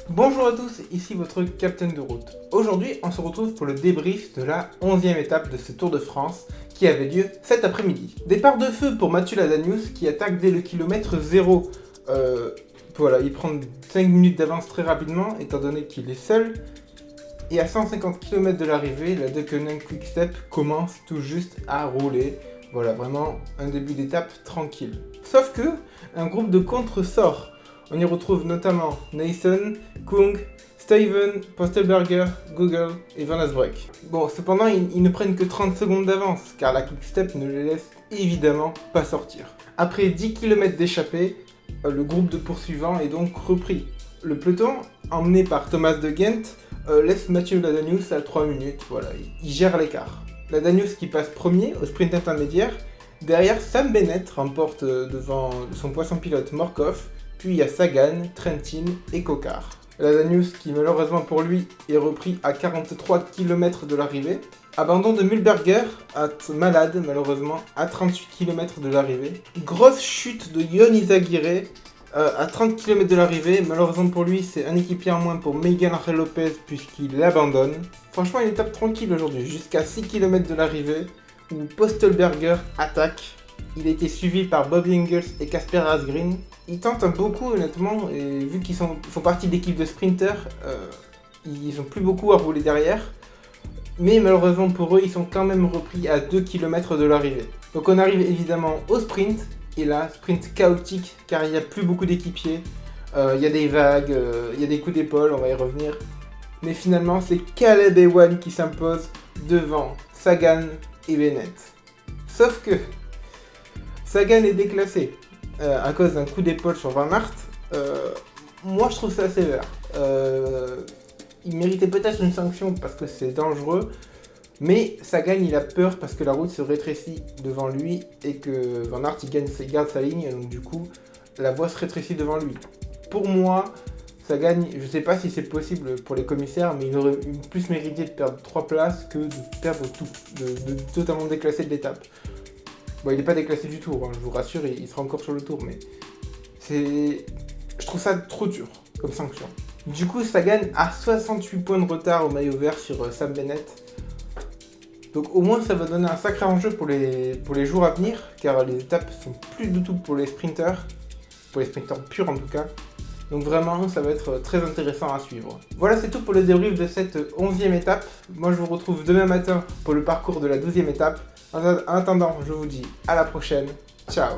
Bonjour à tous, ici votre capitaine de route. Aujourd'hui, on se retrouve pour le débrief de la 11e étape de ce Tour de France qui avait lieu cet après-midi. Départ de feu pour Mathieu Ladanius qui attaque dès le kilomètre 0. Voilà, il prend 5 minutes d'avance très rapidement étant donné qu'il est seul. Et à 150 km de l'arrivée, la Deceuninck Quick-Step commence tout juste à rouler. Voilà, vraiment un début d'étape tranquille. Sauf que un groupe de contre sort. On y retrouve notamment Naesen, Kung, Steven, Postelberger, Google et Van Asbreck. Bon, cependant, ils ne prennent que 30 secondes d'avance, car la Quick-Step ne les laisse évidemment pas sortir. Après 10 km d'échappée, le groupe de poursuivants est donc repris. Le peloton, emmené par Thomas de Gent, laisse Mathieu Ladanius à 3 minutes, voilà, il gère l'écart. Ladanius qui passe premier au sprint intermédiaire, derrière Sam Bennett remporte devant son poisson pilote Morkov, puis il y a Sagan, Trentin et Coquard. Ladanius qui malheureusement pour lui est repris à 43 km de l'arrivée. Abandon de Mühlberger, malade malheureusement, à 38 km de l'arrivée. Grosse chute de Yon Izagirre à 30 km de l'arrivée. Malheureusement pour lui, c'est un équipier en moins pour Miguel Angel Lopez puisqu'il abandonne. Franchement, une étape tranquille aujourd'hui, jusqu'à 6 km de l'arrivée où Postelberger attaque. Il a été suivi par Bob Jungels et Casper Asgreen. Ils tentent beaucoup honnêtement, et vu qu'ils font partie d'équipes de sprinters, ils n'ont plus beaucoup à rouler derrière. Mais malheureusement pour eux, ils sont quand même repris à 2 km de l'arrivée. Donc on arrive évidemment au sprint, et là, sprint chaotique, car il n'y a plus beaucoup d'équipiers. Il y a des vagues, il y a des coups d'épaule, on va y revenir. Mais finalement, c'est Caleb Ewan qui s'impose devant Sagan et Bennett. Sauf que Sagan est déclassé à cause d'un coup d'épaule sur Van Aert. Moi, je trouve ça sévère. Il méritait peut-être une sanction parce que c'est dangereux. Mais Sagan, il a peur parce que la route se rétrécit devant lui et que Van Aert, il garde sa ligne. Et donc, du coup, la voie se rétrécit devant lui. Pour moi, Sagan, je sais pas si c'est possible pour les commissaires, mais il aurait plus mérité de perdre 3 places que de perdre tout, de totalement déclasser de l'étape. Bon, il n'est pas déclassé du tour, hein, je vous rassure, il sera encore sur le tour, mais je trouve ça trop dur comme sanction. Du coup, Sagan a 68 points de retard au maillot vert sur Sam Bennett. Donc au moins, ça va donner un sacré enjeu pour les jours à venir, car les étapes sont plus du tout pour les sprinters purs en tout cas. Donc vraiment, ça va être très intéressant à suivre. Voilà, c'est tout pour le débrief de cette 11e étape. Moi, je vous retrouve demain matin pour le parcours de la 12e étape. En attendant, je vous dis à la prochaine. Ciao.